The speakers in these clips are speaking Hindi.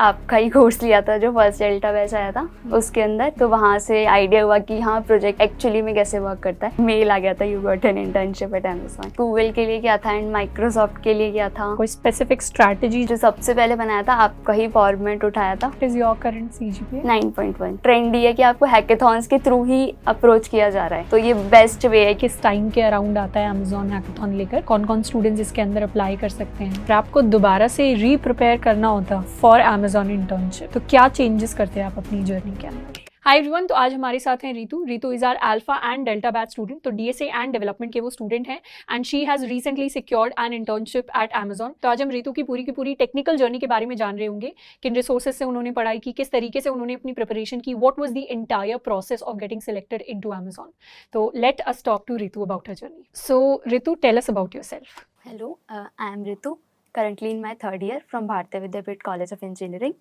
आपका ही कोर्स लिया था जो फर्स्ट डेल्टा बैच आया था उसके अंदर, तो वहाँ से आइडिया हुआ कि हाँ प्रोजेक्ट एक्चुअली में कैसे वर्क करता है। मेल आ गया था you got an internship at Amazon। Google के लिए किया था एंड माइक्रोसॉफ्ट के लिए किया था। कोई स्पेसिफिक स्ट्रैटेजी जो सबसे पहले बनाया था आपका ही फॉर्मेट उठाया था। Is your current CGPA? 9.1। Trend ये है कि आपको हैकेथॉन्स के थ्रू ही अप्रोच किया जा रहा है, तो ये बेस्ट वे है। किस टाइम के अराउंड आता है Amazon हैकेथॉन लेकर? कौन कौन स्टूडेंट्स इसके अंदर अप्लाई कर सकते हैं? फिर आपको दोबारा से री प्रिपेयर करना होता फॉर Amazon इंटर्नशिप, तो क्या चेंजेस करते हैं आप अपनी जर्नी के अंदर? हाय एवरीवन, तो आज हमारे साथ हैं Ritu is our alpha and delta batch student. तो DSA एंड डेवलपमेंट के वो स्टूडेंट हैं and she has recently secured an internship at Amazon। तो आज हम रितु की पूरी टेक्निकल जर्नी के बारे में जान रहे होंगे, किन रिसोर्सेज से उन्होंने पढ़ाई की, किस तरीके से उन्होंने अपनी प्रिपरेशन की, what was the entire process of getting selected into Amazon। तो let us talk to Ritu about her journey. So Ritu, tell us about yourself. Hello, I am Ritu, currently in my third year from Bharatiya Vidyapeeth College of Engineering.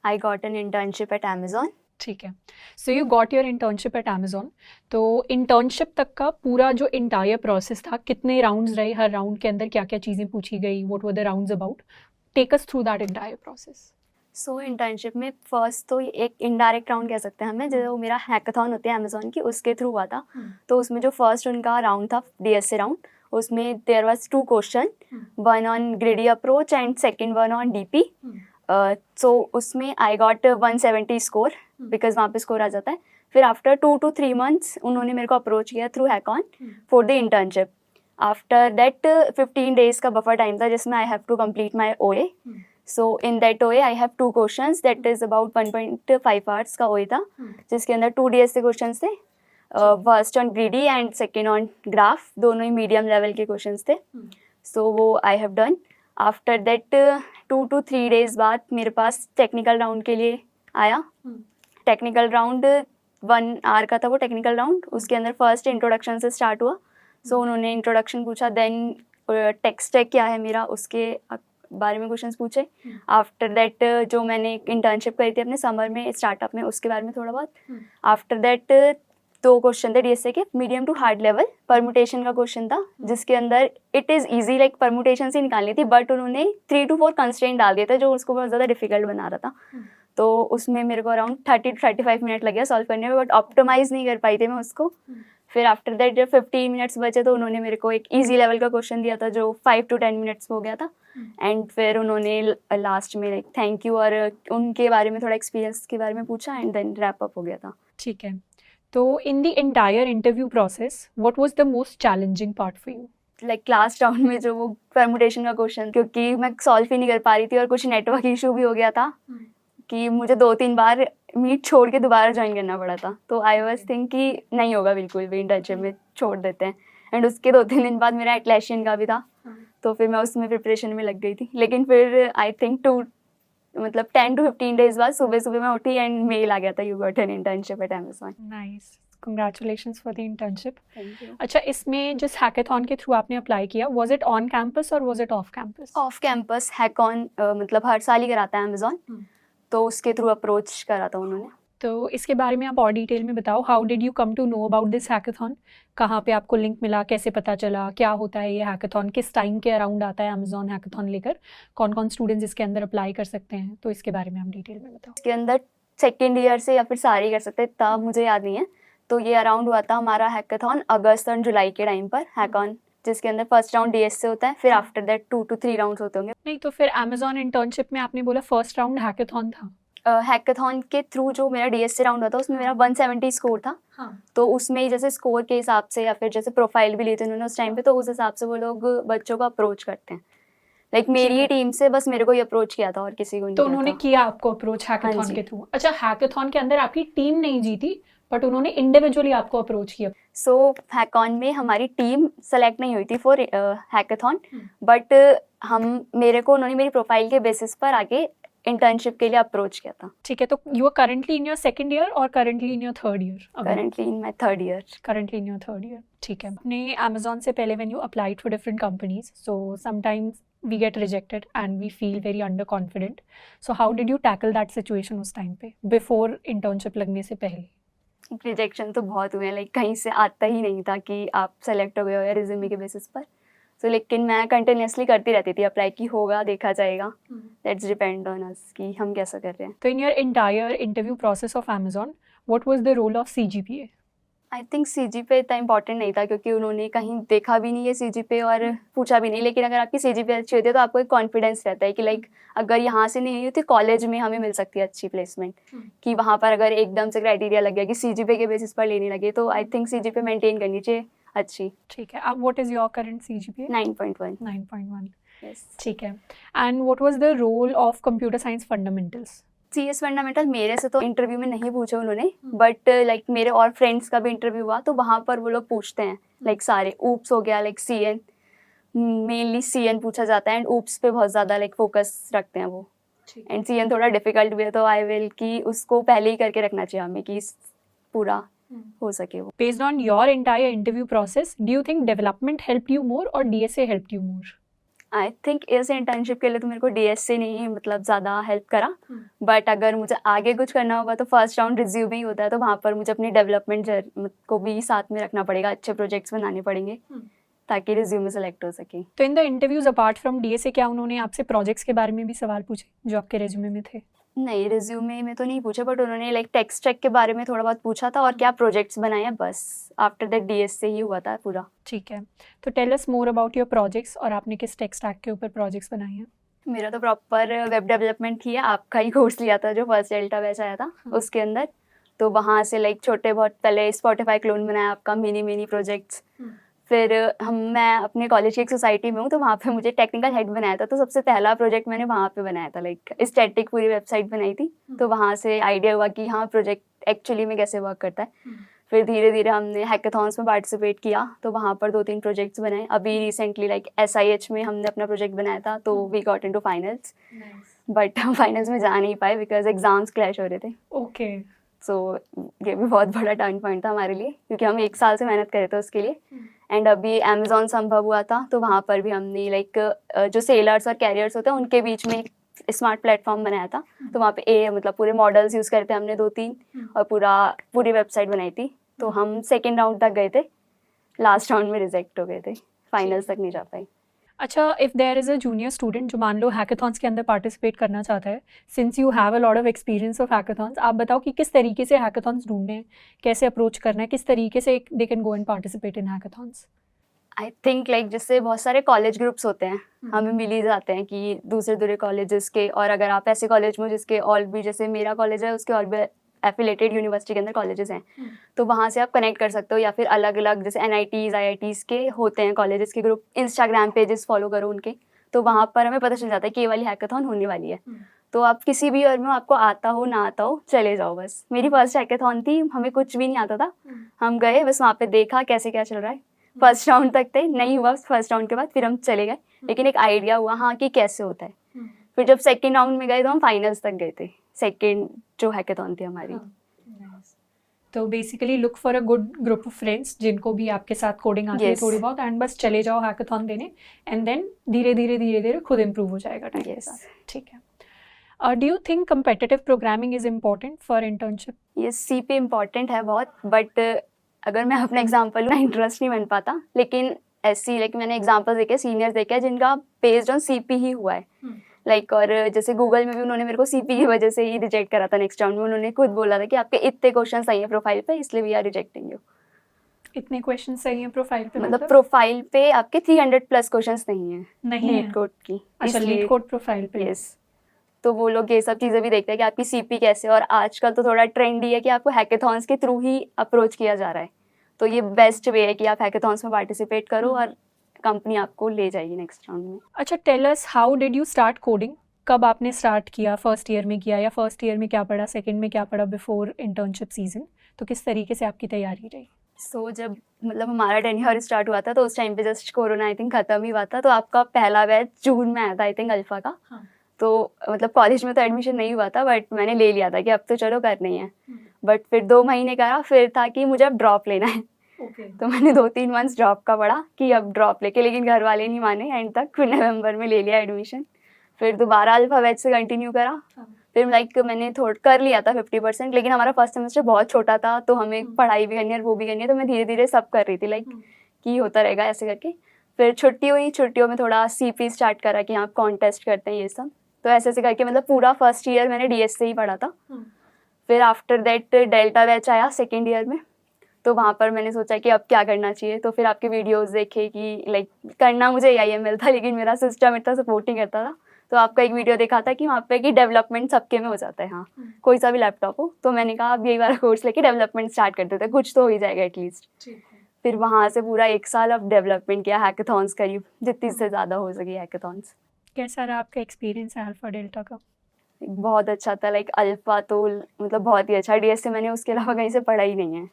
I got an internship at Amazon. ठीक है, so you got your internship at Amazon। तो इंटर्नशिप तक का पूरा जो इंटायर प्रोसेस था, कितने राउंड्स रहे, हर राउंड के अंदर क्या क्या चीज़ें पूछी गई, what were the rounds about? Take us through that entire process. So internship में फर्स्ट तो एक इनडायरेक्ट राउंड कह सकते हैं हमें, जो मेरा हैकाथॉन होती है Amazon की, उसके थ्रू हुआ था। तो उसमें जो फर्स्ट उनका राउंड था DSA राउंड, उसमें there was 2 question, one on greedy approach and second one on DP। So उसमें आई गॉट 170 स्कोर, बिकॉज वहाँ पे स्कोर आ जाता है। फिर आफ्टर 2 to 3 months उन्होंने मेरे को अप्रोच किया through HackOn for the internship. After that 15 days का बफर टाइम था जिसमें I have to complete my OA। So in that OA I have 2 questions, that is about 1.5 hours का OA था, जिसके अंदर 2 DSA क्वेश्चंस थे, first on greedy and second on graph, दोनों ही मीडियम लेवल के क्वेश्चंस थे। सो वो I have done. After that 2 to 3 days बाद मेरे पास टेक्निकल राउंड के लिए आया। टेक्निकल राउंड 1 hour का था वो टेक्निकल राउंड। उसके अंदर फर्स्ट इंट्रोडक्शन से स्टार्ट हुआ। सो उन्होंने इंट्रोडक्शन पूछा, देन टेक स्टैक क्या है मेरा उसके बारे में क्वेश्चंस पूछे। आफ्टर दैट जो मैंने इंटर्नशिप करी थी अपने समर में स्टार्टअप में, उसके बारे में थोड़ा बहुत। आफ्टर दैट 2 क्वेश्चन थे DSA के, medium to hard level. Permutation का क्वेश्चन था जिसके अंदर it is easy, like permutation से निकालनी थी, बट उन्होंने 3 to 4 कंस्ट्रेंट डाल दिए थे जो उसको बहुत ज़्यादा डिफिकल्ट बना रहा था। तो उसमें मेरे को अराउंड 30 to 35 मिनट लगे सॉल्व करने में, बट ऑप्टिमाइज़ नहीं कर पाई थी मैं उसको। फिर आफ्टर दैट जब 15 मिनट्स बचे तो उन्होंने मेरे को एक ईजी लेवल का क्वेश्चन दिया था जो 5 to 10 मिनट्स हो गया था। एंड फिर उन्होंने लास्ट में लाइक थैंक यू और उनके बारे में थोड़ा एक्सपीरियंस के बारे में पूछा एंड देन रैप अप हो गया था। ठीक है, तो in the entire interview process what was the most challenging part for you? Like last round में जो वो परमुटेशन का क्वेश्चन, क्योंकि मैं सॉल्व ही नहीं कर पा रही थी और कुछ नेटवर्क इशू भी हो गया था कि मुझे 2-3 बार मीट छोड़ के दोबारा ज्वाइन करना पड़ा था। तो आई वाज थिंक कि नहीं होगा बिल्कुल भी, इंटर्नशिप में छोड़ देते हैं। एंड उसके 2-3 दिन बाद मेरा एटलेशियन का भी था, तो फिर मैं उसमें प्रिपरेशन में लग गई थी। लेकिन फिर आई थिंक 10 to 15 days बाद सुबह मैं उठी एंड मेल आ गया था you got an internship at Amazon। Nice, congratulations for the internship. Thank you. अच्छा, इसमें जिस हैकेथॉन के थ्रू आपने अप्लाई किया, वाज इट ऑन कैंपस और was it off campus? Off campus HackOn मतलब हर साल ही कराता है Amazon, तो उसके थ्रू अप्रोच करा था उन्होंने। तो इसके बारे में आप और डिटेल में बताओ, how did you come to know about this hackathon? कहाँ पे आपको लिंक मिला, कैसे पता चला, क्या होता है ये हैकेथॉन, किस टाइम के अराउंड आता है Amazon हैकेथॉन लेकर, कौन कौन स्टूडेंट्स इसके अंदर अप्लाई कर सकते हैं? तो इसके बारे में आप डिटेल में बताओ। इसके अंदर सेकेंड ईयर से या फिर सारे ही कर सकते हैं, तब मुझे याद नहीं है। तो ये अराउंड हुआ था हमारा हैकेथॉन अगस्त और जुलाई के टाइम पर हैकॉन, जिसके अंदर फर्स्ट राउंड DSA होता है, फिर आफ्टर दैट 2 to 3 राउंड्स होते होंगे। नहीं, तो फिर Amazon इंटर्नशिप में आपने बोला फर्स्ट राउंड हैकेथॉन था। हैकाथॉन के थ्रू जो मेरा DSA राउंड होता है उसमें मेरा 170 स्कोर था। तो उसमें जैसे स्कोर के हिसाब से या फिर जैसे प्रोफाइल भी ली थी उन्होंने उस टाइम पे, तो उस हिसाब से वो लोग बच्चों को अप्रोच करते हैं। लाइक मेरी ही टीम से बस मेरे को ही अप्रोच किया था और किसी को नहीं तो किया उन्होंने था। किया आपको अप्रोच हैकेथॉन जी। के थ्रू? अच्छा, हैकेथॉन के अंदर आपकी टीम नहीं जीती, बट उन्होंने इंडिविजुअली आपको अप्रोच किया। सो हैकॉन में हमारी टीम सेलेक्ट नहीं हुई थी फॉर हैकाथॉन, बट मेरे को उन्होंने मेरी प्रोफाइल के बेसिस पर आगे इंटर्नशिप के लिए अप्रोच किया था। ठीक है, तो you are currently in your second year और currently in your third year? Currently in my third year. Currently in your third year, ठीक है। अपने Amazon से पहले when you applied for different companies, so sometimes we get rejected and we feel very under confident. So how did you tackle that situation उस टाइम पे, बिफोर इंटर्नशिप लगने से पहले? रिजेक्शन तो बहुत हुए हैं, लाइक कहीं से आता ही नहीं था कि आप सेलेक्ट हो गए हो या रिज्यूमे के बेसिस पर। तो लेकिन मैं कंटिन्यूसली करती रहती थी अप्लाई, कि होगा देखा जाएगा, दैट्स डिपेंड ऑन अस कि हम कैसा कर रहे हैं. तो in your entire interview process of Amazon, what was the role of CGPA? I think CGPA इतना इंपॉर्टेंट नहीं था, क्योंकि उन्होंने कहीं देखा भी नहीं है CGPA और पूछा भी नहीं. लेकिन अगर आपकी CGPA अच्छी होती है तो आपको एक कॉन्फिडेंस रहता है कि लाइक अगर यहाँ से नहीं हुई तो कॉलेज में हमें मिल सकती है अच्छी प्लेसमेंट. कि वहाँ पर अगर एकदम से क्राइटेरिया लग गया कि CGPA के बेसिस पर लेने लगे, तो आई थिंक CGPA मेंटेन करनी चाहिए अच्छी. ठीक है. अब what is your current CGPA? 9.1. 9.1. Yes. ठीक है. And what was the role of computer science fundamentals? CS fundamental मेरे से तो इंटरव्यू में नहीं पूछे उन्होंने, बट लाइक मेरे और फ्रेंड्स का भी इंटरव्यू हुआ तो वहाँ पर वो लोग पूछते हैं लाइक सारे ऊप्स हो गया, लाइक CN, मेनली CN पूछा जाता है एंड ऊप्स पे बहुत ज़्यादा लाइक फोकस रखते हैं वो. एंड CN थोड़ा डिफिकल्ट भी है, तो आई विल कि उसको पहले ही करके रखना चाहिए हमें कि पूरा हो सके वो. Based on your entire interview process, do you think development helped you more or DSA helped you more? I think इस इंटर्नशिप के लिए तो मेरे को DSA ने ही मतलब ज़्यादा हेल्प करा, बट अगर मुझे आगे कुछ करना होगा तो फर्स्ट राउंड रिज्यूमे ही होता है, तो वहाँ पर मुझे अपनी डेवलपमेंट को भी साथ में रखना पड़ेगा, अच्छे प्रोजेक्ट्स बनाने पड़ेंगे ताकि रिज्यूमे सेलेक्ट हो सके. तो in the interviews apart from DSA क्या उन्होंने आपसे प्रोजेक्ट्स के बारे में भी सवाल पूछे जो आपके रेज्यूमे में थे? नहीं, रिज्यूमे में तो नहीं पूछे, बट उन्होंने लाइक टेक स्टैक के बारे में थोड़ा बहुत पूछा था और क्या प्रोजेक्ट्स बनाए हैं, बस आफ्टर दैट DSA ही हुआ था पूरा. ठीक है. तो tell us more about your projects और आपने किस टेक स्टैक के ऊपर प्रोजेक्ट्स बनाए हैं? मेरा तो प्रॉपर वेब डेवलपमेंट ही है, आपका ही कोर्स लिया था जो फर्स्ट डेल्टा बैच आया था उसके अंदर. तो वहाँ से लाइक छोटे बहुत पहले स्पॉटिफाई क्लोन बनाया आपका, मिनी प्रोजेक्ट्स. फिर मैं अपने कॉलेज की एक सोसाइटी में हूँ, तो वहाँ पे मुझे टेक्निकल हेड बनाया था, तो सबसे पहला प्रोजेक्ट मैंने वहाँ पे बनाया था, लाइक स्टैटिक पूरी वेबसाइट बनाई थी. तो वहाँ से आइडिया हुआ कि हाँ प्रोजेक्ट एक्चुअली में कैसे वर्क करता है. फिर धीरे धीरे हमने हैकाथॉन्स में पार्टिसिपेट किया, तो वहाँ पर 2-3 प्रोजेक्ट्स बनाए. अभी रिसेंटली लाइक SIH में हमने अपना प्रोजेक्ट बनाया था, तो we got into finals, but हम फाइनल्स में जा नहीं पाए बिकॉज एग्जाम्स क्लैश हो रहे थे. ओके. सो ये भी बहुत बड़ा टर्न पॉइंट था हमारे लिए, क्योंकि हम 1 साल से मेहनत कर रहे थे उसके लिए. एंड अभी Amazon संभव हुआ था, तो वहाँ पर भी हमने लाइक जो सेलर्स और कैरियर्स होते हैं उनके बीच में एक स्मार्ट प्लेटफॉर्म बनाया था. तो वहाँ पे मतलब पूरे मॉडल्स यूज़ करते हमने 2-3 और पूरी वेबसाइट बनाई थी. तो हम सेकेंड राउंड तक गए थे, लास्ट राउंड में रिजेक्ट हो गए थे, फाइनल्स तक नहीं जा पाए. अच्छा, if there is a junior student जो मान लो हैकाथॉन्स के अंदर पार्टिसिपेट करना चाहता है, since you have a lot of experience of hackathons, आप बताओ कि किस तरीके से हैकाथॉन्स ढूंढने हैं, कैसे अप्रोच करना है, किस तरीके से they can go and participate in hackathons? I think like जैसे बहुत सारे कॉलेज ग्रुप्स होते हैं, हमें मिल ही जाते हैं कि दूसरे कॉलेजेस के, और अगर आप ऐसे कॉलेज में जिसके और भी, जैसे मेरा कॉलेज है उसके और भी एफिलेटेड यूनिवर्सिटी के अंदर कॉलेजेस हैं, तो वहाँ से आप कनेक्ट कर सकते हो. या फिर अलग अलग जैसे NITs IITs के होते हैं कॉलेजेस के ग्रुप, इंस्टाग्राम पेजेस फॉलो करो उनके, तो वहाँ पर हमें पता चल जाता है कि ये वाली हैकाथॉन होने वाली है. तो आप किसी भी ईयर में आपको आता हो ना आता हो चले जाओ. बस मेरी फर्स्ट हैकाथॉन थी, हमें कुछ भी नहीं आता था, हम गए बस वहाँ पे देखा कैसे क्या चल रहा है. फर्स्ट राउंड तक थे, नहीं हुआ फर्स्ट राउंड के बाद फिर हम चले गए, लेकिन एक आइडिया हुआ हाँ कि कैसे होता है. फिर जब सेकेंड राउंड में गए तो हम फाइनल्स तक गए थे, सेकेंड जो हैकाथॉन थी हमारी. तो basically look for a good group of friends जिनको भी आपके साथ कोडिंग आती है Yes. थोड़ी बहुत, एंड बस चले जाओ हैकाथॉन देने, एंड देन धीरे धीरे खुद इम्प्रूव हो जाएगा टाइम के Yes. साथ. ठीक है. Do you think competitive programming is important for internship? ये CP इम्पॉर्टेंट है बहुत, बट अगर मैं अपना एग्जांपल लूँ, इंटरेस्ट नहीं बन पाता. लेकिन ऐसी लाइक मैंने एग्जांपल देखे, सीनियर्स देखे जिनका बेस्ड ऑन CP ही हुआ है. लाइक और जैसे गूगल में भी उन्होंने मेरे को CP की वजह से ही रिजेक्ट करा था. नेक्स्ट राउंड में उन्होंने खुद बोला था कि आपके इतने क्वेश्चन सही है प्रोफाइल पे, इसलिए वी आर रिजेक्टिंग यू. इतने क्वेश्चन सही हैं प्रोफाइल पे? मतलब प्रोफाइल पे आपके 300+ क्वेश्चंस नहीं है नहीं लीड है. कोड की. अच्छा, लीड कोड प्रोफाइल पे. यस. तो वो लोग ये सब चीज़ें भी देखते हैं कि आपकी CP कैसे. और आजकल तो थोड़ा ट्रेंड ही है कि आपको हैकाथॉन्स के थ्रू ही अप्रोच किया जा रहा है. तो ये बेस्ट वे है कि आप हैकाथॉन्स में पार्टिसिपेट करो और कंपनी आपको ले जाएगी नेक्स्ट राउंड में. अच्छा, tell us how did you start coding? कब आपने स्टार्ट किया? फर्स्ट ईयर में किया या फर्स्ट ईयर में क्या पढ़ा, सेकंड में क्या पढ़ा बिफोर इंटर्नशिप सीजन? तो किस तरीके से आपकी तैयारी रही? सो जब मतलब हमारा टेन्योर स्टार्ट हुआ था तो उस टाइम पे जस्ट कोरोना आई थिंक ख़त्म ही हुआ था. तो आपका पहला बैच जून में आया था आई थिंक अल्फा का. तो मतलब कॉलेज में तो एडमिशन नहीं हुआ था, बट मैंने ले लिया था कि अब तो चलो करना ही है. बट फिर 2 महीने करा, फिर था कि मुझे अब ड्रॉप लेना है. तो मैंने 2-3 मंथ्स ड्रॉप का पढ़ा कि अब ड्रॉप लेके, लेकिन घर वाले नहीं माने एंड तक. फिर नवंबर में ले लिया एडमिशन. फिर दोबारा अल्फा बैच से कंटिन्यू करा. फिर लाइक मैंने थोड़ा कर लिया था 50%, लेकिन हमारा फर्स्ट सेमेस्टर बहुत छोटा था, तो हमें पढ़ाई भी करनी है और वो भी करनी है. तो मैं धीरे धीरे सब कर रही थी लाइक कि होता रहेगा ऐसे करके. फिर छुट्टी हुई, छुट्टियों में थोड़ा CP स्टार्ट करा कि हाँ कॉन्टेस्ट करते हैं ये सब। तो ऐसे ऐसे करके मतलब पूरा फर्स्ट ईयर मैंने DS से ही पढ़ा था। फिर आफ्टर दैट डेल्टा बैच आया सेकेंड ईयर में, तो वहाँ पर मैंने सोचा कि अब क्या करना चाहिए। तो फिर आपके वीडियोस देखे कि लाइक करना मुझे AIML था, लेकिन मेरा सिस्टम इतना सपोर्ट नहीं करता था। तो आपका एक वीडियो देखा था कि वहाँ पे कि डेवलपमेंट सबके में हो जाता है, हाँ कोई सा भी लैपटॉप हो। तो मैंने कहा अब यही वाला कोर्स लेके डेवलपमेंट स्टार्ट कर देते हैं, कुछ तो हो ही जाएगा एटलीस्ट। फिर वहाँ से पूरा 1 साल अब डेवलपमेंट किया, हैकाथॉन्स करी जितनी से ज़्यादा हो सके हैकाथॉन्स। कैसा रहा आपका एक्सपीरियंस है अल्फा डेल्टा का? बहुत अच्छा था, लाइक अल्फा तो मतलब बहुत ही अच्छा। DS से मैंने उसके अलावा कहीं से पढ़ा ही नहीं है।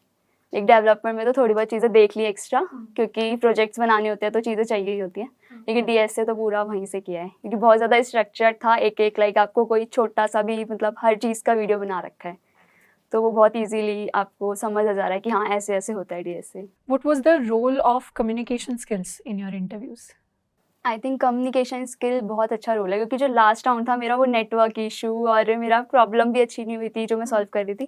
एक डेवलपमेंट में तो थोड़ी बहुत चीज़ें देख ली एक्स्ट्रा, क्योंकि प्रोजेक्ट्स बनाने होते हैं तो चीज़ें चाहिए ही होती हैं। लेकिन DS से तो पूरा वहीं से किया है, क्योंकि बहुत ज़्यादा स्ट्रक्चर्ड था। एक एक लाइक आपको कोई छोटा सा भी मतलब हर चीज़ का वीडियो बना रखा है, तो वो बहुत इजीली आपको समझ आ जा रहा है कि हाँ ऐसे ऐसे होता है DS से। What was the role of communication skills in your interviews? I think communication skill बहुत अच्छा रोल है, क्योंकि जो लास्ट राउंड था मेरा वो नेटवर्क इशू और मेरा प्रॉब्लम भी अच्छी नहीं हुई थी जो मैं सॉल्व कर रही थी।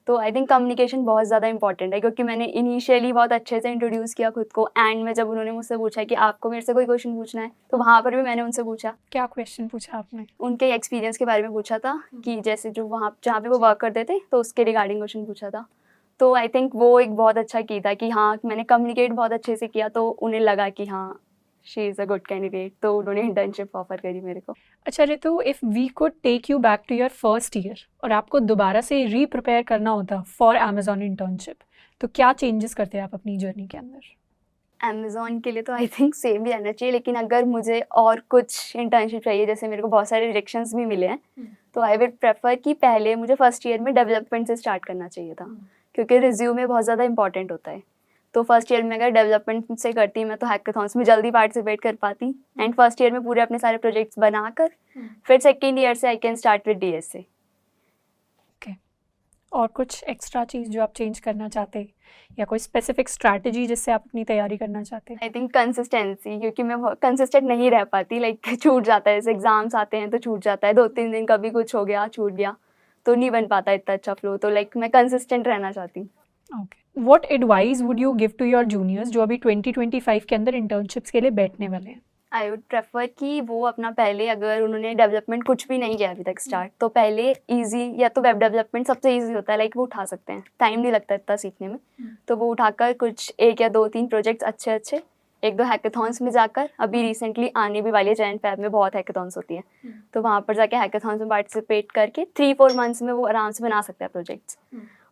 तो आई थिंक कम्युनिकेशन बहुत ज़्यादा इंपॉर्टेंट है, क्योंकि मैंने इनिशियली बहुत अच्छे से इंट्रोड्यूस किया खुद को। एंड में जब उन्होंने मुझसे पूछा कि आपको मेरे से कोई क्वेश्चन पूछना है, तो वहाँ पर भी मैंने उनसे पूछा, क्या क्वेश्चन पूछा आपने? उनके एक्सपीरियंस के बारे में पूछा था कि जैसे जो वहाँ जहाँ पे वो वर्क करते थे तो उसके रिगार्डिंग क्वेश्चन पूछा था। तो आई थिंक वो एक बहुत अच्छा की था कि हाँ मैंने कम्युनिकेट बहुत अच्छे से किया, तो उन्हें लगा कि हाँ she is a good candidate, तो उन्होंने इंटर्नशिप ऑफर करी मेरे को। अच्छा Ritu, if we could take you back to your first year और आपको दोबारा से री प्रिपेयर करना होता फॉर अमेजॉन इंटर्नशिप, तो क्या चेंजेस करते आप अपनी जर्नी के अंदर? अमेज़ॉन के लिए तो आई थिंक सेम ही रहना चाहिए, लेकिन अगर मुझे और कुछ इंटर्नशिप चाहिए, जैसे मेरे को बहुत सारे रिजेक्शंस भी मिले हैं, तो आई वुड प्रेफर कि पहले मुझे फर्स्ट ईयर में डेवलपमेंट से स्टार्ट करना चाहिए था, क्योंकि रिज्यूमे बहुत ज़्यादा इंपॉर्टेंट होता है। तो फर्स्ट ईयर में अगर डेवलपमेंट से करती मैं तो हैकाथॉन्स में जल्दी पार्टिसिपेट कर पाती, एंड फर्स्ट ईयर में पूरे अपने सारे प्रोजेक्ट्स बनाकर फिर सेकेंड ईयर से I can start with DS से। और कुछ एक्स्ट्रा चीज़ जो आप चेंज करना चाहते, या कोई स्पेसिफिक स्ट्रैटेजी जिससे आप अपनी तैयारी करना चाहते? आई थिंक कंसिस्टेंसी, क्योंकि मैं कंसिस्टेंट नहीं रह पाती, लाइक छूट जाता है, जैसे एग्जाम्स आते हैं तो छूट जाता है 2-3 दिन, कभी कुछ हो गया छूट गया, तो नहीं बन पाता इतना अच्छा फ्लो। तो लाइक मैं कंसिस्टेंट रहना चाहती हूँ। Okay, what advice would you give to your juniors जो अभी 2025 के अंदर इंटर्नशिप्स के लिए बैठने वाले हैं? आई वुड प्रेफर कि वो अपना पहले, अगर उन्होंने डेवलपमेंट कुछ भी नहीं किया अभी तक स्टार्ट, तो पहले इजी, या तो वेब डेवलपमेंट सबसे इजी होता है, लाइक वो उठा सकते हैं, टाइम नहीं लगता इतना सीखने में। तो वो उठाकर कुछ 1 या 2-3 प्रोजेक्ट्स अच्छे अच्छे 1-2 हैकाथॉन्स में जाकर, अभी रिसेंटली आने भी वाली है जैन फैब में बहुत हैकाथॉन्स होती हैं, तो वहाँ पर जाके हैकाथॉन्स में पार्टिसिपेट करके 3-4 मंथ्स में वो आराम से बना सकता है प्रोजेक्ट्स।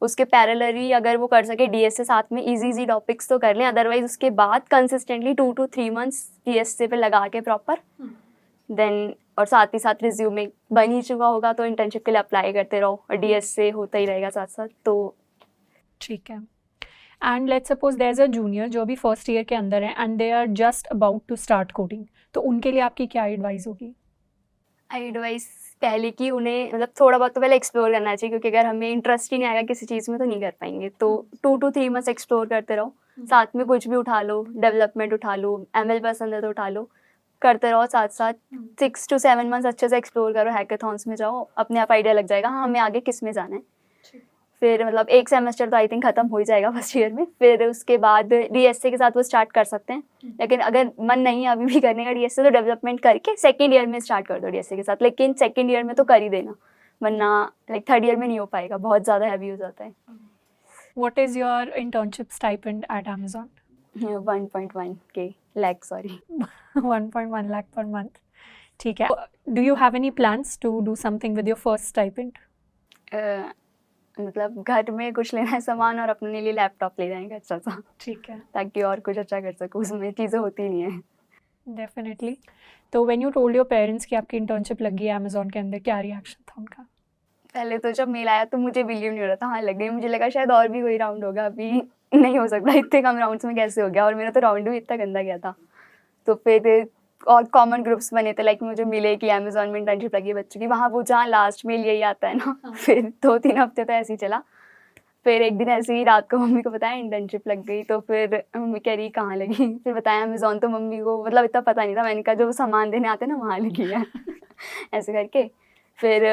उसके पैरेलली अगर वो कर सके DS से साथ में इजी टॉपिक्स तो कर लें, अदरवाइज उसके बाद कंसिस्टेंटली 2 to 3 मंथ्स DS से पे लगा के प्रॉपर देन, और साथ ही साथ रिज्यूमे बन ही चुका होगा तो इंटर्नशिप के लिए अप्लाई करते रहो, और DS से होता ही रहेगा साथ साथ। तो ठीक है। And let's suppose there is a junior जो अभी फर्स्ट ईयर के अंदर है and they are just about to start coding, तो उनके लिए आपकी क्या एडवाइस होगी? एडवाइस पहले कि उन्हें मतलब थोड़ा बहुत तो पहले एक्सप्लोर करना चाहिए, क्योंकि अगर हमें इंटरेस्ट ही नहीं आएगा किसी चीज़ में तो नहीं कर पाएंगे। तो 2 to 3 मंथ्स एक्सप्लोर करते रहो, साथ में कुछ भी उठा लो, डेवलपमेंट उठा लो, ML पसंद है तो उठा लो, करते रहो साथ साथ। 6 to 7 मंथ्स अच्छे से एक्सप्लोर करो, हैकाथॉन्स में जाओ, अपने आप आइडिया लग जाएगा हाँ हमें आगे किस में जाना है। फिर मतलब 1 सेमेस्टर तो आई थिंक ख़त्म हो ही जाएगा फर्स्ट ईयर में, फिर उसके बाद DSA के साथ वो स्टार्ट कर सकते हैं। लेकिन अगर मन नहीं है अभी भी करने का DSA, तो डेवलपमेंट करके सेकेंड ईयर में स्टार्ट कर दो DSA के साथ, लेकिन सेकेंड ईयर में तो कर ही देना, वरना लाइक थर्ड ईयर में नहीं हो पाएगा, बहुत ज़्यादा हैवी हो जाता है। What is your internship stipend at Amazon? 1.1 lakh, sorry 1.1 lakh per month. ठीक है। Do you have any plans to do something with your first stipend? मतलब घर में कुछ लेना है सामान और अपने लिए लैपटॉप ले जाएंगे अच्छा सा, ठीक है, ताकि और कुछ अच्छा कर सकूँ, उसमें चीज़ें होती नहीं है। डेफिनेटली। तो when you told your parents कि आपकी इंटर्नशिप लगी है अमेजॉन के अंदर, क्या रिएक्शन था उनका? पहले तो जब मेल आया तो मुझे बिलीव नहीं हो रहा था, हाँ लग गई, मुझे लगा शायद और भी कोई राउंड होगा, अभी नहीं हो सकता, इतने कम राउंड्स में कैसे हो गया, और मेरा तो राउंड भी इतना गंदा गया था। तो फिर और कॉमन ग्रुप्स बने थे, लाइक मुझे मिले कि अमेजॉन में इंटर्नशिप लगी है बच्चों की, वहाँ पूछा, लास्ट मेल यही आता है ना। फिर 2-3 हफ्ते तो ऐसे ही चला। फिर एक दिन ऐसे ही रात को मम्मी को बताया इंटर्नशिप लग गई, तो फिर मम्मी कह रही कहाँ लगी, फिर बताया अमेजॉन, तो मम्मी को मतलब इतना पता नहीं था, मैंने कहा जो सामान देने आते हैं ना वहाँ लगी है ऐसे करके। फिर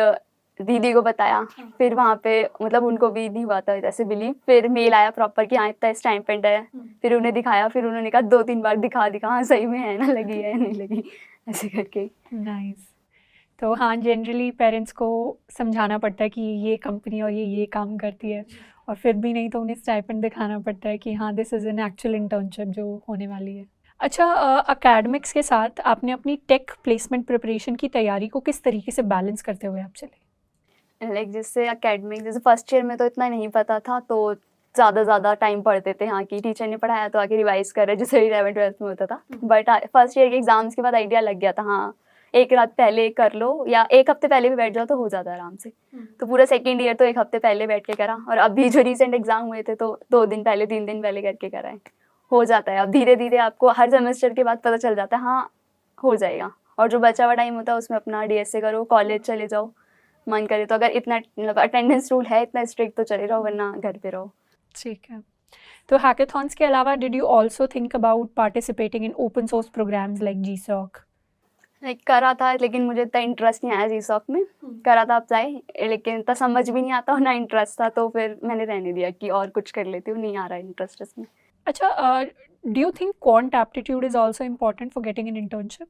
दीदी को बताया, फिर वहाँ पे मतलब उनको भी नहीं हुआ था जैसे बिलीव, फिर मेल आया प्रॉपर कि हाँ इतना स्टाइपेंड है, फिर उन्हें दिखाया, फिर उन्होंने कहा 2-3 बार दिखा हाँ सही में है ना, लगी है नहीं लगी, ऐसे करके। नाइस। तो हाँ, जनरली पेरेंट्स को समझाना पड़ता है कि ये कंपनी और ये काम करती है, और फिर भी नहीं तो उन्हें स्टाइपेंड दिखाना पड़ता है कि हाँ this is an actual internship जो होने वाली है। अच्छा, एकेडमिक्स के साथ आपने अपनी टेक प्लेसमेंट प्रिपरेशन की तैयारी को किस तरीके से बैलेंस करते हुए आप चले? लाइक जैसे एकेडमिक, जैसे फर्स्ट ईयर में तो इतना नहीं पता था, तो ज़्यादा टाइम पढ़ते थे, हाँ कि टीचर ने पढ़ाया तो आके रिवाइज कर रहे, जैसे 11th-12th में होता था। बट फर्स्ट ईयर के एग्जाम्स के बाद आइडिया लग गया था, हाँ एक रात पहले कर लो या एक हफ्ते पहले भी बैठ जाओ तो हो जाता है आराम से। तो पूरा सेकेंड ईयर तो एक हफ्ते पहले बैठ के करा, और अभी जो रिसेंट एग्जाम हुए थे तो 2 दिन पहले 3 दिन पहले करके करा है। हो जाता है, अब धीरे धीरे आपको हर सेमेस्टर के बाद पता चल जाता है, हाँ हो जाएगा। और जो बचा हुआ टाइम होता है उसमें अपना DSA करो, कॉलेज चले जाओ, मन करे तो, अगर इतना मतलब अटेंडेंस रूल है इतना स्ट्रिक्ट तो चले रहो, वरना घर पे रहो। ठीक है। तो हैकाथॉन्स के अलावा did you also think about participating in open source programmes like GSOC? Like करा था, लेकिन मुझे इतना इंटरेस्ट नहीं आया GSOC में। करा था अप्लाई, लेकिन इतना समझ भी नहीं आता और ना इंटरेस्ट था, तो फिर मैंने रहने दिया कि और कुछ कर लेती हूँ, नहीं आ रहा इंटरेस्ट इसमें। अच्छा, do you think quant aptitude is also important for getting an internship?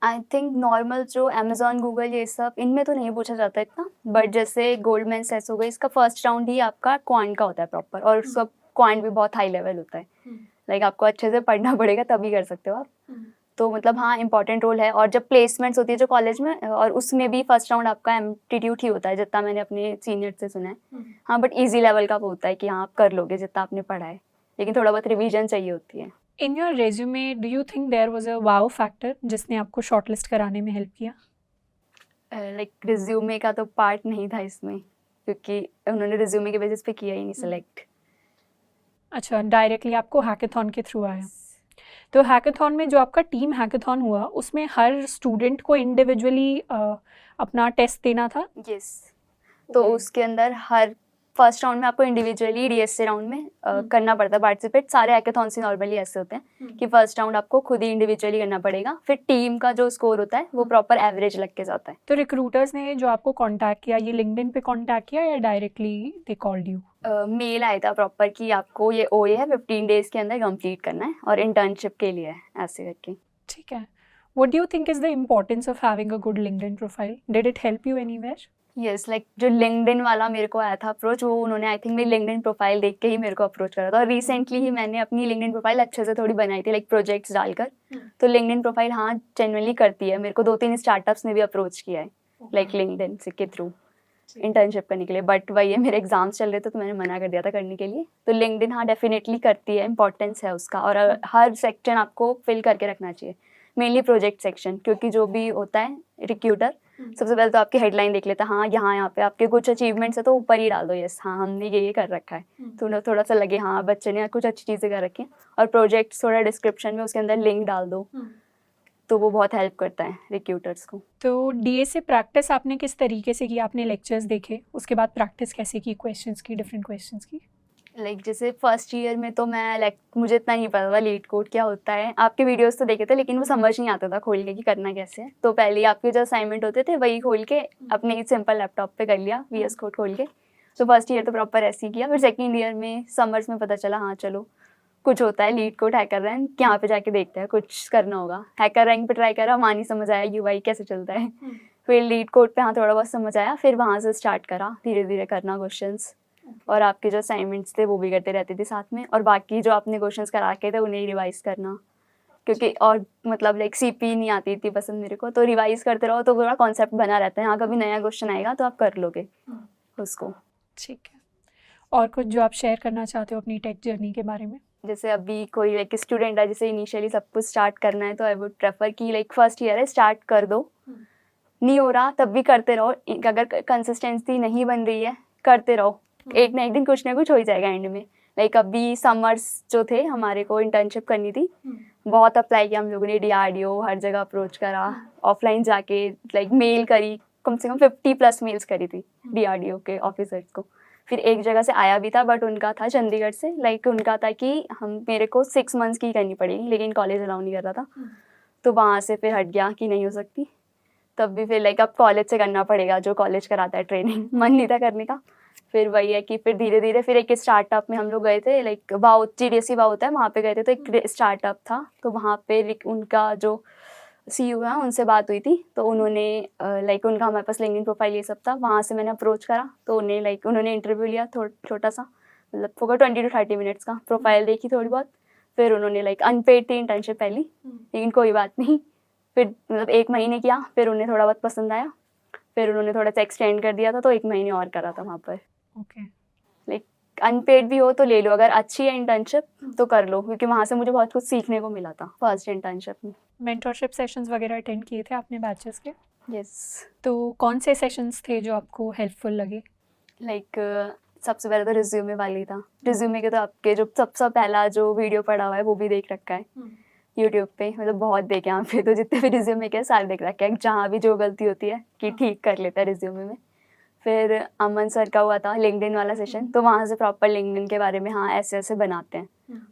I think normal जो अमेजोन, गूगल, ये सब इनमें तो नहीं पूछा जाता इतना, बट जैसे गोल्डमैन सैक्स हो गई, इसका फर्स्ट राउंड ही आपका क्वांट का होता है प्रॉपर, और उसका क्वांट भी बहुत हाई लेवल होता है। लाइक आपको अच्छे से पढ़ना पड़ेगा तभी कर सकते हो आप। तो मतलब हाँ इंपॉर्टेंट रोल है। और जब प्लेसमेंट्स होती है जो कॉलेज में, और उसमें भी फर्स्ट राउंड आपका एप्टीट्यूड ही होता है, जितना मैंने अपने सीनियर से सुना है। हाँ बट ईजी लेवल का वो होता है कि हाँ आप कर लोगे जितना आपने पढ़ा है, लेकिन थोड़ा बहुत रिवीजन चाहिए होती है। In your resume do you think there was a wow factor जिसने आपको शॉर्टलिस्ट कराने में हेल्प किया? लाइक रिज्यूमे का तो पार्ट नहीं था इसमें, क्योंकि उन्होंने रिज्यूमे के बेसिस पे किया ही नहीं सिलेक्ट। अच्छा, डायरेक्टली आपको हैकाथॉन के थ्रू आया। तो हैकाथॉन में जो आपका टीम हैकाथॉन हुआ उसमें हर स्टूडेंट को इंडिविजुअली अपना टेस्ट देना था? यस। तो उसके अंदर हर फर्स्ट राउंड में आपको इंडिविजुअली DSA राउंड में करना पड़ता है पार्टिसिपेट। सारे हैकाथॉन से नॉर्मली ऐसे होते हैं कि फर्स्ट राउंड आपको खुद ही इंडिविजुअली करना पड़ेगा, फिर टीम का जो स्कोर होता है वो प्रॉपर एवरेज लग के जाता है। तो रिक्रूटर्स ने जो आपको कांटेक्ट किया, ये लिंक्डइन पे कांटेक्ट किया या directly they called you? Mail आया था प्रॉपर कि आपको ये OA है, 15 डेज के अंदर कंप्लीट करना है और इंटर्नशिप के लिए है, ऐसे करके। ठीक है। What do you think is the importance of having a good LinkedIn profile? Did it help you anywhere? Yes, like जो लिंक्डइन वाला मेरे को आया था अप्रोच, वो उन्होंने आई थिंक मेरी लिंक्डइन प्रोफाइल देख के ही मेरे को अप्रोच करा था। और रिसेंटली ही मैंने अपनी लिंक्डइन प्रोफाइल अच्छे से थोड़ी बनाई थी, लाइक प्रोजेक्ट्स डालकर। तो लिंक्डइन प्रोफाइल हाँ जेन्युइनली करती है। मेरे को 2-3 स्टार्टअप्स ने भी अप्रोच किया है लाइक लिंक्डइन के थ्रू इंटर्नशिप करने के लिए, बट वही है मेरे एग्जाम्स चल रहे थे तो मैंने मना कर दिया था करने के लिए। तो लिंक्डइन हाँ डेफिनेटली करती है, इंपॉर्टेंस है उसका, और हर सेक्शन आपको फिल करके रखना चाहिए, मेनली प्रोजेक्ट सेक्शन, क्योंकि जो भी होता है रिक्रूटर सबसे पहले तो आपकी हेडलाइन देख लेता है, हाँ यहाँ पे आपके कुछ अचीवमेंट्स है तो ऊपर ही डाल दो यस हाँ हमने ये कर रखा है, तो थोड़ा सा लगे हाँ बच्चे ने कुछ अच्छी चीज़ें कर रखी हैं। और प्रोजेक्ट थोड़ा डिस्क्रिप्शन में उसके अंदर लिंक डाल दो, तो वो बहुत हेल्प करता है रिक्रूटर्स को। तो DSA प्रैक्टिस आपने किस तरीके से की? आपने लेक्चर्स देखे, उसके बाद प्रैक्टिस कैसे की, क्वेश्चंस की, डिफरेंट क्वेश्चंस की? लाइक जैसे फर्स्ट ईयर में तो मैं मुझे इतना नहीं पता था लीड कोड क्या होता है। आपके वीडियोस तो देखे थे लेकिन वो समझ नहीं आता था खोल के कि करना कैसे है। तो पहले आपके जो असाइनमेंट होते थे वही खोल के अपने सिंपल लैपटॉप पे कर लिया VS कोड खोल के। तो फर्स्ट ईयर तो प्रॉपर ऐसे ही किया। फिर सेकेंड ईयर में समर्स में पता चला हाँ चलो कुछ होता है लीड कोड, हैकर रैंक, यहाँ पे जाके देखते हैं कुछ करना होगा। हैकर रैंक पे ट्राई करा, वहाँ नहीं समझ आया UI कैसे चलता है। फिर लीड कोड पे हाँ थोड़ा बहुत समझ आया, फिर वहाँ से स्टार्ट करा धीरे धीरे करना क्वेश्चंस। और आपके जो असाइनमेंट्स थे वो भी करते रहते थे साथ में, और बाकी जो आपने क्वेश्चंस करा के थे उन्हें रिवाइज करना, क्योंकि और मतलब लाइक CP नहीं आती थी पसंद मेरे को, तो रिवाइज करते रहो तो पूरा कॉन्सेप्ट बना रहता है। हाँ कभी नया क्वेश्चन आएगा तो आप कर लोगे उसको। ठीक है। और कुछ जो आप शेयर करना चाहते हो अपनी टेक जर्नी के बारे में? जैसे अभी कोई लाइक स्टूडेंट है जिसे इनिशियली सब कुछ स्टार्ट करना है, तो आई वुड प्रेफर कि लाइक फर्स्ट ईयर है स्टार्ट कर दो, नहीं हो रहा तब भी करते रहो। अगर कंसिस्टेंसी नहीं बन रही है करते रहो, एक ना एक दिन कुछ ना कुछ हो ही जाएगा एंड में। लाइक अभी समर्स जो थे हमारे को इंटर्नशिप करनी थी, बहुत अप्लाई किया हम लोगों ने, DRDO हर जगह अप्रोच करा, ऑफलाइन जाके लाइक मेल करी, कम से कम 50+ मेल्स करी थी DRDO के ऑफिसर्स को। फिर एक जगह से आया भी था बट उनका था चंडीगढ़ से, लाइक उनका था कि हम मेरे को 6 मंथ्स की करनी पड़ेगी, लेकिन कॉलेज अलाउ नहीं कर रहा था, तो वहाँ से फिर हट गया कि नहीं हो सकती। तब भी फिर लाइक अब कॉलेज से करना पड़ेगा, जो कॉलेज कराता है ट्रेनिंग। मन नहीं था करने का, फिर वही है कि फिर धीरे धीरे फिर एक स्टार्टअप में हम लोग गए थे, लाइक वाओ GDSC वाओ होता है, वहाँ पे गए थे। तो एक स्टार्टअप था, तो वहाँ पे उनका जो CEO है उनसे बात हुई थी, तो उन्होंने लाइक उनका हमारे पास लिंक्डइन प्रोफाइल ये सब था, वहाँ से मैंने अप्रोच करा। तो उन्हें लाइक उन्होंने इंटरव्यू लिया, छोटा सा, मतलब होगा 20 to 30 मिनट्स का। प्रोफाइल देखी थोड़ी बहुत, फिर उन्होंने लाइक अनपेड थी इंटर्नशिप पहली, लेकिन कोई बात नहीं, फिर मतलब 1 महीने किया, फिर उन्हें थोड़ा बहुत पसंद आया, फिर उन्होंने थोड़ा सा एक्सटेंड कर दिया था, तो 1 महीने और करा था वहाँ पर। ओके। लाइक अनपेड भी हो तो ले लो, अगर अच्छी है इंटर्नशिप तो कर लो, क्योंकि वहाँ से मुझे बहुत कुछ सीखने को मिला था फर्स्ट इंटर्नशिप में। मेंटरशिप सेशंस वगैरह अटेंड किए थे आपने बैचेस के? यस। तो कौन से सेशंस थे जो आपको हेल्पफुल लगे? लाइक सबसे पहले तो रिज्यूमे वाली था। रिज्यूमे के तो आपके जो सबसे पहला जो वीडियो पड़ा हुआ है वो भी देख रखा है यूट्यूब पे, मतलब बहुत देखे यहाँ पे, तो जितने भी रिज्यूमे के सारे देख रखे हैं, जहाँ भी जो गलती होती है कि ठीक कर लेता है रिज्यूमे में। फिर अमन सर का हुआ था लिंक्डइन वाला सेशन, तो वहाँ से प्रॉपर लिंक्डइन के बारे में, हाँ ऐसे ऐसे बनाते हैं,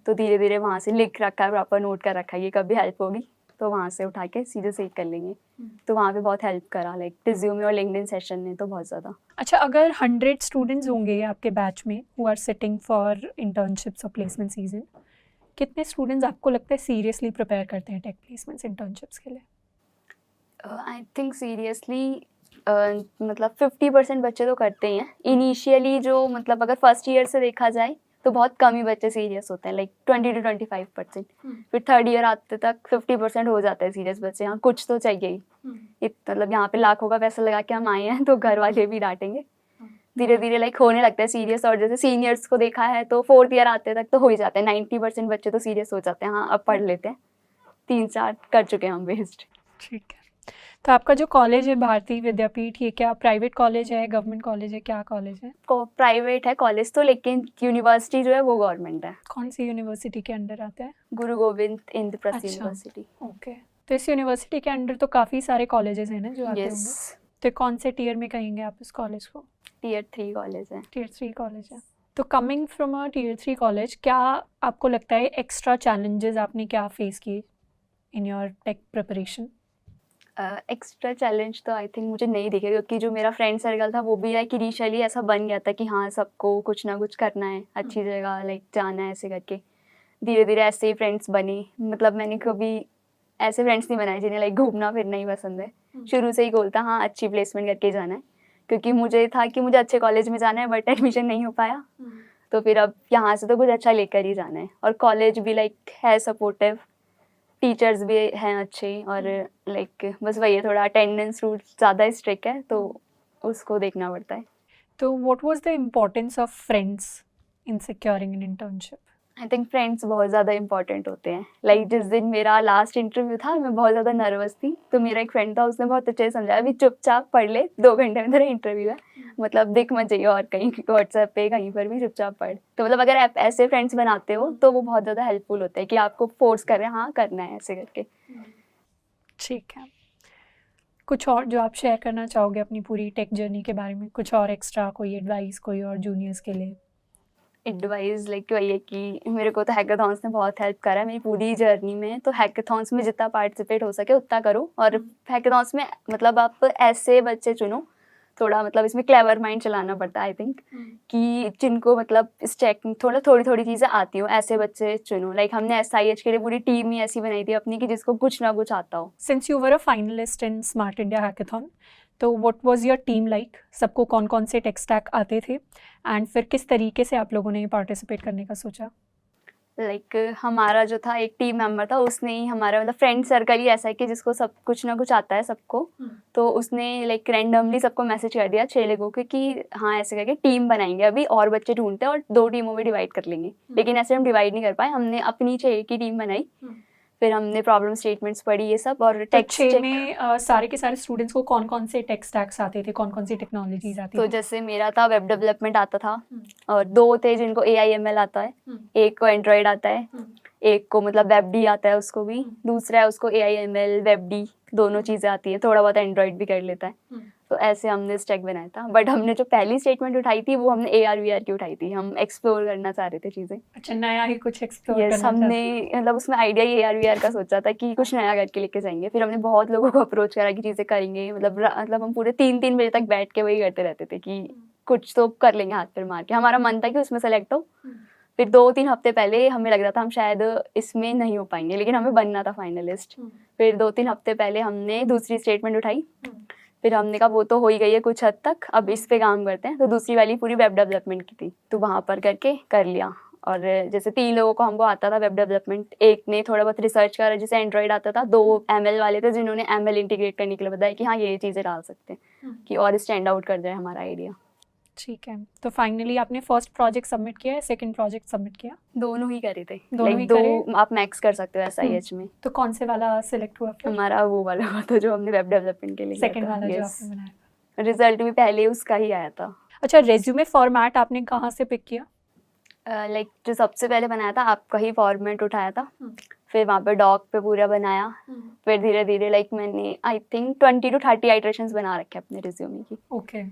तो धीरे धीरे वहाँ से लिख रखा है, प्रॉपर नोट कर रखा है, ये कभी हेल्प होगी तो वहाँ से उठा के सीधे सेव कर लेंगे। तो वहाँ पे बहुत हेल्प करा, लाइक रिज्यूमे और लिंक्डइन सेशन ने तो बहुत ज़्यादा। अच्छा, अगर 100 स्टूडेंट्स होंगे आपके बैच में who are sitting for internships और प्लेसमेंट सीजन, कितने स्टूडेंट्स आपको लगता है सीरियसली प्रिपेयर करते हैं टेक प्लेसमेंट्स इंटर्नशिप्स के लिए? आई थिंक सीरियसली मतलब 50% बच्चे तो करते ही हैं इनिशियली, जो मतलब अगर फर्स्ट ईयर से देखा जाए तो बहुत कम ही बच्चे सीरियस होते हैं, लाइक 20 to 25%। फिर थर्ड ईयर आते तक 50% हो जाता है सीरियस बच्चे। हाँ कुछ तो चाहिए ही, मतलब यहाँ पे लाखों का पैसा लगा के हम आए हैं, तो घर वाले भी डांटेंगे। धीरे धीरे लाइक होने लगता है सीरियस, और जैसे सीनियर्स को देखा है तो 4th ईयर आते तक तो हो ही जाते हैं, 90% बच्चे तो सीरियस हो जाते हैं। हाँ अब पढ़ लेते हैं, 3-4 कर चुके हैं हम वेस्ट। ठीक है। तो आपका जो कॉलेज है भारतीय विद्यापीठ, ये क्या प्राइवेट कॉलेज है, गवर्नमेंट कॉलेज है, क्या कॉलेज है? प्राइवेट है कॉलेज तो, लेकिन यूनिवर्सिटी जो है वो गवर्नमेंट है। कौन सी यूनिवर्सिटी के अंडर आता है? गुरु गोविंद इंद्रप्रस्थ अच्छा। यूनिवर्सिटी। ओके। तो इस यूनिवर्सिटी के अंडर तो काफ़ी सारे कॉलेजेस हैं ना जो आते यस, होंगे। तो कौन से टीयर में कहेंगे आप इस कॉलेज को? Tier 3 कॉलेज है। टीयर 3 कॉलेज है। तो coming from a tier 3 college, क्या आपको लगता है एक्स्ट्रा चैलेंजेस आपने क्या फेस किए in your tech preparation? Extra challenge तो आई थिंक मुझे नहीं दिखे, क्योंकि जो मेरा फ्रेंड सर्कल था वो भी है कि इनिशियली ऐसा बन गया था कि हाँ सबको कुछ ना कुछ करना है, अच्छी जगह लाइक जाना है, ऐसे करके धीरे धीरे ऐसे ही फ्रेंड्स बने। मतलब मैंने कभी ऐसे फ्रेंड्स नहीं बनाए जिन्हें लाइक घूमना फिरना ही पसंद है। शुरू से ही गोल था हाँ अच्छी प्लेसमेंट करके जाना है, क्योंकि मुझे था कि मुझे अच्छे कॉलेज में जाना है, बट एडमिशन नहीं हो पाया। तो फिर अब यहाँ से तो कुछ अच्छा लेकर ही जाना है, और कॉलेज भी लाइक है सपोर्टिव, टीचर्स भी हैं अच्छे, और लाइक बस वही है थोड़ा अटेंडेंस रूल ज़्यादा स्ट्रिक्ट है, तो उसको देखना पड़ता है। तो what was the importance of friends in securing an internship? I think friends बहुत ज़्यादा इंपॉर्टेंट होते हैं। लाइक जिस दिन मेरा लास्ट इंटरव्यू था मैं बहुत ज़्यादा नर्वस थी, तो मेरा एक फ्रेंड था, उसने बहुत अच्छे से समझाया अभी चुपचाप पढ़ ले, 2 घंटे में तेरा इंटरव्यू है, मतलब दिख मत चाहिए और कहीं व्हाट्सएप पे कहीं पर भी चुपचाप पढ़। तो मतलब अगर आप ऐसे फ्रेंड्स बनाते हो तो वो बहुत ज़्यादा हेल्पफुल होते हैं कि आपको फोर्स कर रहे हैं हाँ करना है ऐसे करके। ठीक है। कुछ और जो आप शेयर करना चाहोगे अपनी पूरी टेक जर्नी के बारे में, कुछ और एक्स्ट्रा कोई एडवाइस कोई और जूनियर्स के लिए? एडवाइस लाइक वही है कि मेरे को तो हैकाथॉन्स ने बहुत हेल्प करा है मेरी पूरी जर्नी में, तो हैकाथॉन्स में जितना पार्टिसिपेट हो सके उतना करो। और हैकाथॉन्स में मतलब आप ऐसे बच्चे चुनो, थोड़ा मतलब इसमें क्लेवर माइंड चलाना पड़ता है आई थिंक, कि जिनको मतलब स्टेक थोड़ी थोड़ी चीज़ें आती हो, ऐसे बच्चे चुनो। लाइक हमने SIH के लिए पूरी टीम ही ऐसी बनाई थी अपनी कि जिसको कुछ ना कुछ आता हो। Since you were a finalist in Smart India Hackathon, तो what was your team like? सबको कौन कौन से टेक स्टैक आते थे, एंड फिर किस तरीके से आप लोगों ने पार्टिसिपेट करने का सोचा? लाइक हमारा जो था एक टीम मेंबर था, उसने ही हमारा मतलब फ्रेंड सर्कल ही ऐसा है कि जिसको सब कुछ ना कुछ आता है सबको, तो उसने लाइक रैंडमली सबको मैसेज कर दिया 6 लोगों को कि हाँ ऐसे करके टीम बनाएंगे अभी, और बच्चे ढूंढते हैं और 2 टीमों में डिवाइड कर लेंगे। लेकिन ऐसे हम डिवाइड नहीं कर पाए, हमने अपनी 6 की टीम बनाई, फिर हमने प्रॉब्लम स्टेटमेंट्स पढ़ी ये सब, और तो टेक्स्ट 6 चेक। में सारे के सारे स्टूडेंट्स को कौन कौन से टेक स्टैक्स आते थे, कौन कौन सी टेक्नोलॉजीज आती तो थी? जैसे मेरा था वेब डेवलपमेंट आता था, और 2 थे जिनको AIML आता है, एक को एंड्रॉयड आता है, एक को मतलब WebD आता है उसको भी, दूसरा है उसको AIML WebD दोनों चीज़ें आती है, थोड़ा बहुत एंड्रॉयड भी कर लेता है। तो ऐसे हमने स्टेक बनाया था। बट हमने जो पहली स्टेटमेंट उठाई थी वो हमने AR/VR की उठाई थी, हम एक्सप्लोर करना चाह रहे थे चीज़ें। अच्छा, नया ही कुछ एक्सप्लोर यस, करना हमने चाहते मतलब उसमें आइडिया ही AR/VR का सोचा था कि कुछ नया करके लेके जाएंगे। फिर हमने बहुत लोगों को अप्रोच करा कि चीज़ें करेंगे, मतलब हम पूरे 3-3 बजे तक बैठ के वही करते रहते थे कि कुछ तो कर लेंगे हाथ पैर मार के। हमारा मन था कि उसमें सेलेक्ट हो। फिर 2-3 हफ्ते पहले हमें लग रहा था हम शायद इसमें नहीं हो पाएंगे, लेकिन हमें बनना था फाइनलिस्ट। फिर 2-3 हफ्ते पहले हमने दूसरी स्टेटमेंट उठाई। फिर हमने कहा वो तो हो ही गई है कुछ हद तक, अब इस पे काम करते हैं। तो दूसरी वाली पूरी वेब डेवलपमेंट की थी, तो वहाँ पर करके कर लिया। और जैसे 3 लोगों को हमको आता था वेब डेवलपमेंट, एक ने थोड़ा बहुत रिसर्च करा जिसे एंड्रॉइड आता था, 2 ML वाले थे जिन्होंने ML इंटीग्रेट करने के लिए बताया कि हाँ ये चीज़ें डाल सकते हैं कि और स्टैंड आउट कर जाए हमारा आइडिया। ठीक है, तो फाइनली आपने फर्स्ट प्रोजेक्ट सबमिट किया है, सेकंड प्रोजेक्ट सबमिट किया? दोनों ही करे थे, दोनों ही लाइक 2 करे? आप मैक्स कर सकते हो SIH में। तो कौन से वाला सिलेक्ट हुआ फिर? हमारा वो वाला हुआ था जो हमने वेब डेवलपमेंट के लिए किया सेकंड था। वाला जो Yes. आपने बनाया। रिजल्ट भी पहले उसका ही आया था। अच्छा, रेज्यूमे फॉर्मेट आपने कहाँ से पिक किया? लाइक जो सबसे पहले बनाया था आपका ही फॉर्मेट उठाया था, फिर वहाँ पे डॉक पे पूरा बनाया। फिर धीरे धीरे लाइक मैंने आई थिंक 20 to 30 आइटरेशंस बना रखे अपने रिज्यूमे की। ओके।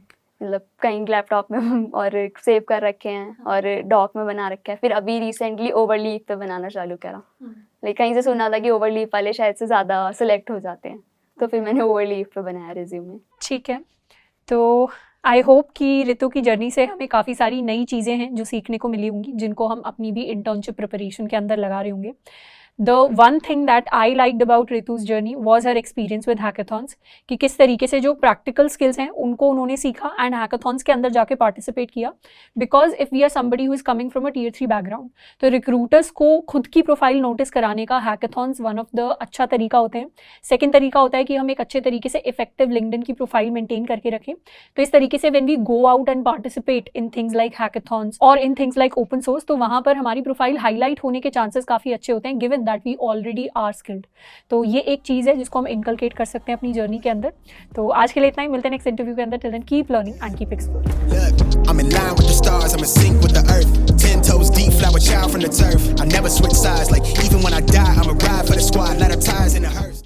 मतलब कहीं लैपटॉप में और सेव कर रखे हैं और डॉक में बना रखे हैं। फिर अभी रिसेंटली ओवरलीव पे बनाना चालू करा। लाइक कहीं से सुना था कि ओवरलीव वाले शायद से ज़्यादा सिलेक्ट हो जाते हैं, तो फिर मैंने ओवरलीव पे बनाया रिज्यूमे। ठीक है, तो आई होप कि ऋतु की जर्नी से हमें काफ़ी सारी नई चीज़ें हैं जो सीखने को मिली होंगी, जिनको हम अपनी भी इंटर्नशिप प्रिपरेशन के अंदर लगा रहे होंगे। The one thing that I liked about Ritu's journey was her experience with hackathons, कि किस तरीके से जो practical skills हैं उनको उन्होंने सीखा and hackathons के अंदर जाके participate किया। Because if we are somebody who is coming from a tier 3 background, तो recruiters को खुद की प्रोफाइल नोटिस कराने का hackathons one of the अच्छा तरीका होते हैं। सेकेंड तरीका होता है कि हम एक अच्छे तरीके से effective LinkedIn की प्रोफाइल मेंटेन करके रखें। तो इस तरीके से when we go out and participate in things like hackathons और in things like open source, तो वहाँ पर हमारी प्रोफाइल हाईलाइट होने के चांसेस काफ़ी अच्छे होते हैं given that we already are skilled। तो ये एक चीज़ है जिसको हम इनकलकेट कर सकते हैं अपनी जर्नी के अंदर। तो आज के लिए इतना ही, मिलते हैं नेक्स्ट इंटरव्यू के अंदर। Till then keep learning and keep exploring. Look, I'm in line with the stars, I'm in sync with the earth. 10 toes deep, flower child from the turf. I never switch sides, like even when I die, I'ma ride for the squad, let her ties in the hearse.